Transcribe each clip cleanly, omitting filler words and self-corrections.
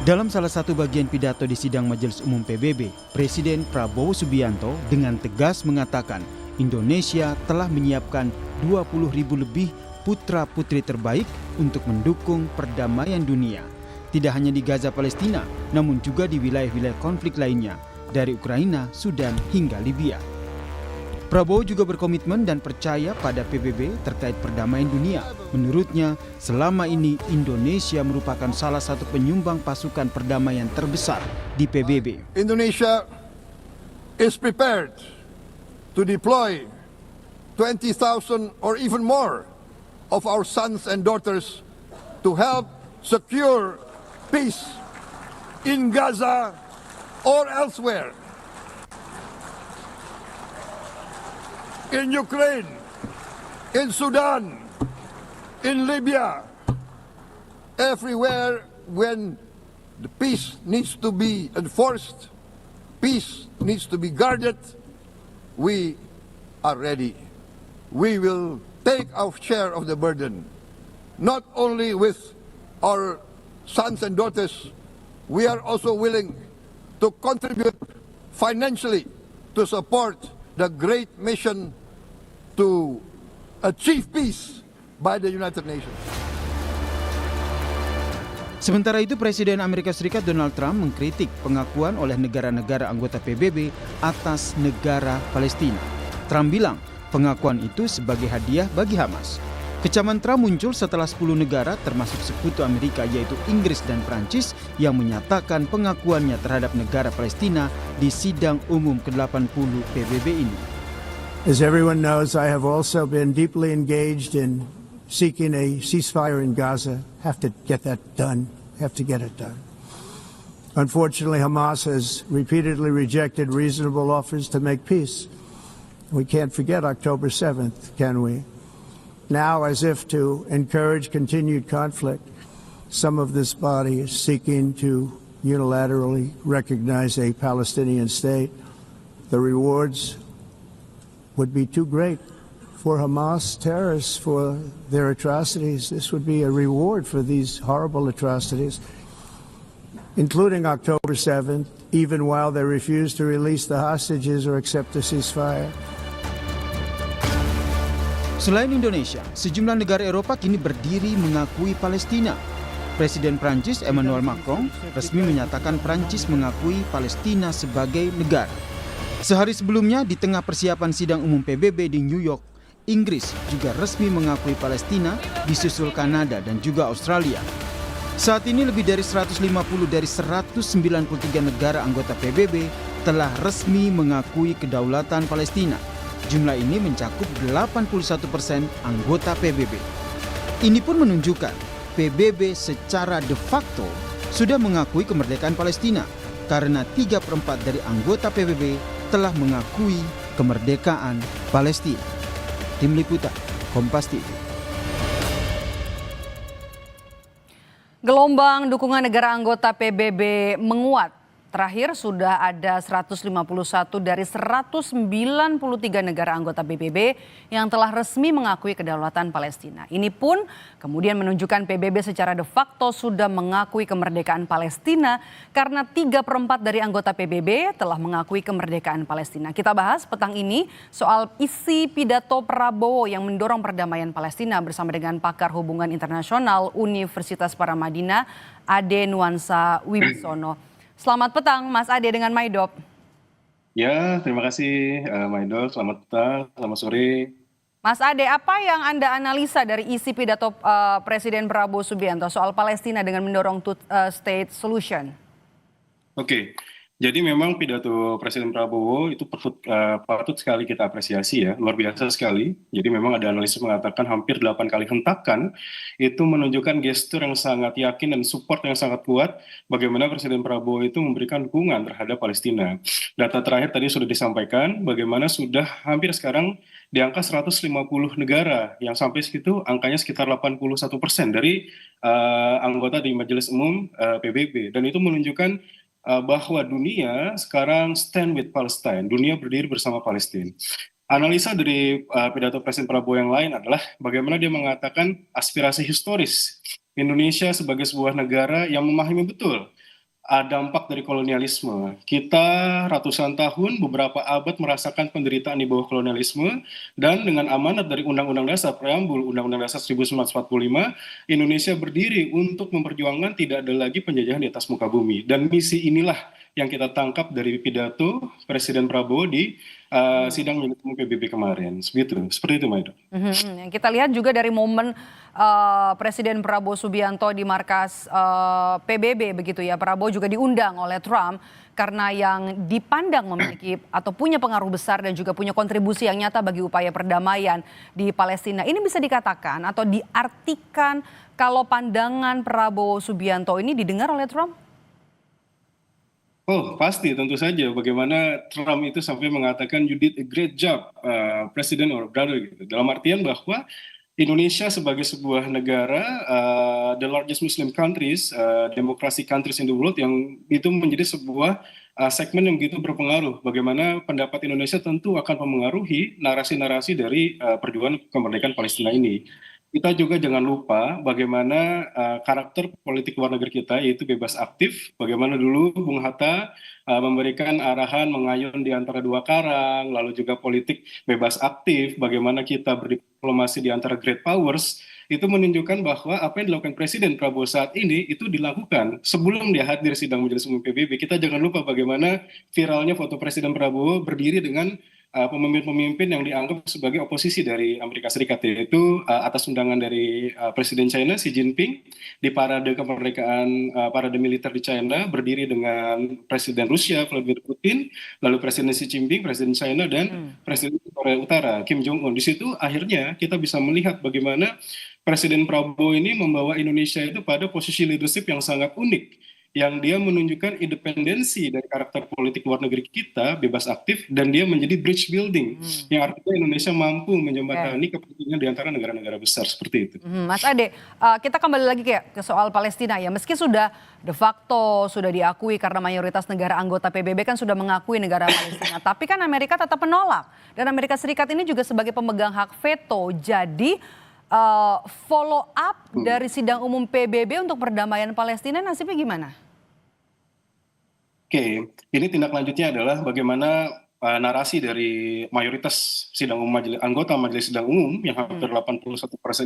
Dalam salah satu bagian pidato di sidang Majelis Umum PBB, Presiden Prabowo Subianto dengan tegas mengatakan Indonesia telah menyiapkan 20.000 lebih putra-putri terbaik untuk mendukung perdamaian dunia. Tidak hanya di Gaza Palestina, namun juga di wilayah-wilayah konflik lainnya, dari Ukraina, Sudan hingga Libya. Prabowo juga berkomitmen dan percaya pada PBB terkait perdamaian dunia. Menurutnya, selama ini Indonesia merupakan salah satu penyumbang pasukan perdamaian terbesar di PBB. Indonesia is prepared to deploy 20,000 or even more of our sons and daughters to help secure peace in Gaza or elsewhere. In Ukraine, in Sudan, in Libya, everywhere when the peace needs to be enforced, peace needs to be guarded, we are ready. We will take our share of the burden, not only with our sons and daughters, we are also willing to contribute financially to support the great mission to achieve peace by the United Nations. Sementara itu, Presiden Amerika Serikat Donald Trump mengkritik pengakuan oleh negara-negara anggota PBB atas negara Palestina. Trump bilang pengakuan itu sebagai hadiah bagi Hamas. Kecaman Trump muncul setelah 10 negara termasuk sekutu Amerika yaitu Inggris dan Prancis yang menyatakan pengakuannya terhadap negara Palestina di sidang umum ke-80 PBB ini. As everyone knows, I have also been deeply engaged in seeking a ceasefire in Gaza. Have to get that done. Have to get it done. Unfortunately, Hamas has repeatedly rejected reasonable offers to make peace. We can't forget October 7th, can we? Now, as if to encourage continued conflict, some of this body is seeking to unilaterally recognize a Palestinian state. The rewards would be too great for Hamas terrorists for their atrocities. This would be a reward for these horrible atrocities, including October 7th, even while they refuse to release the hostages or accept a ceasefire. Selain Indonesia, sejumlah negara Eropa kini berdiri mengakui Palestina. Presiden Prancis Emmanuel Macron resmi menyatakan Prancis mengakui Palestina sebagai negara. Sehari sebelumnya, di tengah persiapan sidang umum PBB di New York, Inggris juga resmi mengakui Palestina, disusul Kanada dan juga Australia. Saat ini lebih dari 150 dari 193 negara anggota PBB telah resmi mengakui kedaulatan Palestina. Jumlah ini mencakup 81% anggota PBB. Ini pun menunjukkan PBB secara de facto sudah mengakui kemerdekaan Palestina karena 3/4 dari anggota PBB telah mengakui kemerdekaan Palestina. Tim Liputan, Kompas TV. Gelombang dukungan negara anggota PBB menguat. Terakhir sudah ada 151 dari 193 negara anggota PBB yang telah resmi mengakui kedaulatan Palestina. Ini pun kemudian menunjukkan PBB secara de facto sudah mengakui kemerdekaan Palestina karena 3/4 dari anggota PBB telah mengakui kemerdekaan Palestina. Kita bahas petang ini soal isi pidato Prabowo yang mendorong perdamaian Palestina bersama dengan pakar hubungan internasional Universitas Paramadina, Ade Nuansa Wibisono. Selamat petang Mas Ade dengan Maidop. Ya, terima kasih Maidop. Selamat petang, selamat sore. Mas Ade, apa yang Anda analisa dari isi pidato Presiden Prabowo Subianto soal Palestina dengan mendorong two-state solution? Oke, jadi memang pidato Presiden Prabowo itu patut sekali kita apresiasi ya, luar biasa sekali. Jadi memang ada analisis mengatakan hampir 8 kali hentakan, itu menunjukkan gestur yang sangat yakin dan support yang sangat kuat bagaimana Presiden Prabowo itu memberikan dukungan terhadap Palestina. Data terakhir tadi sudah disampaikan bagaimana sudah hampir sekarang di angka 150 negara yang sampai segitu angkanya sekitar 81% dari anggota di Majelis Umum PBB. Dan itu menunjukkan bahwa dunia sekarang stand with Palestine, dunia berdiri bersama Palestina. Analisa dari pidato Presiden Prabowo yang lain adalah bagaimana dia mengatakan aspirasi historis Indonesia sebagai sebuah negara yang memahami betul dampak dari kolonialisme. Kita ratusan tahun, beberapa abad merasakan penderitaan di bawah kolonialisme, dan dengan amanat dari Undang-Undang Dasar Preambul Undang-Undang Dasar 1945, Indonesia berdiri untuk memperjuangkan tidak ada lagi penjajahan di atas muka bumi. Dan misi inilah yang kita tangkap dari pidato Presiden Prabowo di sidang majelis umum PBB kemarin. Seperti itu, Maido. Yang kita lihat juga dari momen Presiden Prabowo Subianto di markas PBB begitu ya. Prabowo juga diundang oleh Trump karena yang dipandang memiliki atau punya pengaruh besar dan juga punya kontribusi yang nyata bagi upaya perdamaian di Palestina. Ini bisa dikatakan atau diartikan kalau pandangan Prabowo Subianto ini didengar oleh Trump? Oh, pasti, tentu saja. Bagaimana Trump itu sampai mengatakan you did a great job, President or brother, gitu. Dalam artian bahwa Indonesia sebagai sebuah negara, the largest Muslim countries, democracy countries in the world, yang itu menjadi sebuah segmen yang begitu berpengaruh. Bagaimana pendapat Indonesia tentu akan mempengaruhi narasi-narasi dari perjuangan kemerdekaan Palestina ini. Kita juga jangan lupa bagaimana karakter politik luar negeri kita, yaitu bebas aktif. Bagaimana dulu Bung Hatta memberikan arahan mengayun di antara dua karang, lalu juga politik bebas aktif, bagaimana kita berdiplomasi di antara great powers, itu menunjukkan bahwa apa yang dilakukan Presiden Prabowo saat ini itu dilakukan sebelum dia hadir sidang Majelis Umum PBB. Kita jangan lupa bagaimana viralnya foto Presiden Prabowo berdiri dengan pemimpin-pemimpin yang dianggap sebagai oposisi dari Amerika Serikat, yaitu atas undangan dari Presiden China Xi Jinping di parade kemerdekaan, parade militer di China, berdiri dengan Presiden Rusia Vladimir Putin, lalu Presiden Xi Jinping, Presiden China, dan Presiden Korea Utara Kim Jong Un. Di situ akhirnya kita bisa melihat bagaimana Presiden Prabowo ini membawa Indonesia itu pada posisi leadership yang sangat unik, yang dia menunjukkan independensi dari karakter politik luar negeri kita, bebas aktif, dan dia menjadi bridge building, yang artinya Indonesia mampu menjembatani kepentingan di antara negara-negara besar, seperti itu. Mas Ade, kita kembali lagi ke soal Palestina ya. Meski sudah de facto sudah diakui karena mayoritas negara anggota PBB kan sudah mengakui negara Palestina, tapi kan Amerika tetap menolak. Dan Amerika Serikat ini juga sebagai pemegang hak veto. Jadi follow up dari sidang umum PBB untuk perdamaian Palestina nasibnya gimana? Oke, ini tindak lanjutnya adalah bagaimana narasi dari mayoritas sidang umum anggota majelis sidang umum yang hampir 81%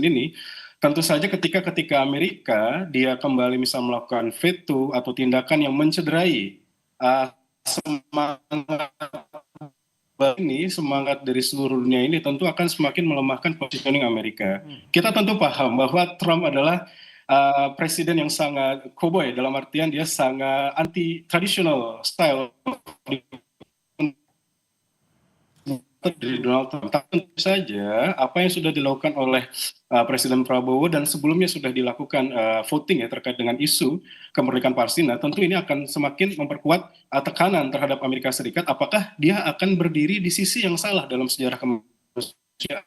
ini, tentu saja ketika Amerika dia kembali misal melakukan veto atau tindakan yang mencederai semangat dari seluruh dunia ini, tentu akan semakin melemahkan positioning Amerika. Kita tentu paham bahwa Trump adalah presiden yang sangat cowboy, dalam artian dia sangat anti traditional style dari Donald Trump. Tentu saja apa yang sudah dilakukan oleh Presiden Prabowo dan sebelumnya sudah dilakukan voting ya terkait dengan isu kemerdekaan Palestina, tentu ini akan semakin memperkuat tekanan terhadap Amerika Serikat. Apakah dia akan berdiri di sisi yang salah dalam sejarah kemanusiaan?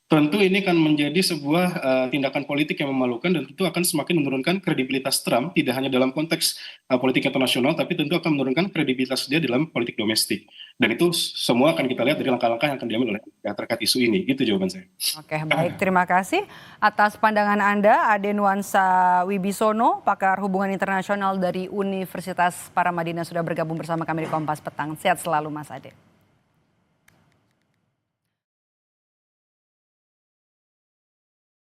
Tentu ini akan menjadi sebuah tindakan politik yang memalukan dan tentu akan semakin menurunkan kredibilitas Trump, tidak hanya dalam konteks politik internasional, tapi tentu akan menurunkan kredibilitas dia dalam politik domestik. Dan itu semua akan kita lihat dari langkah-langkah yang akan diambil oleh terkait isu ini. Itu jawaban saya. Oke, baik. Terima kasih atas pandangan Anda, Ade Nuansa Wibisono, pakar hubungan internasional dari Universitas Paramadina, sudah bergabung bersama kami di Kompas Petang. Sehat selalu, Mas Ade.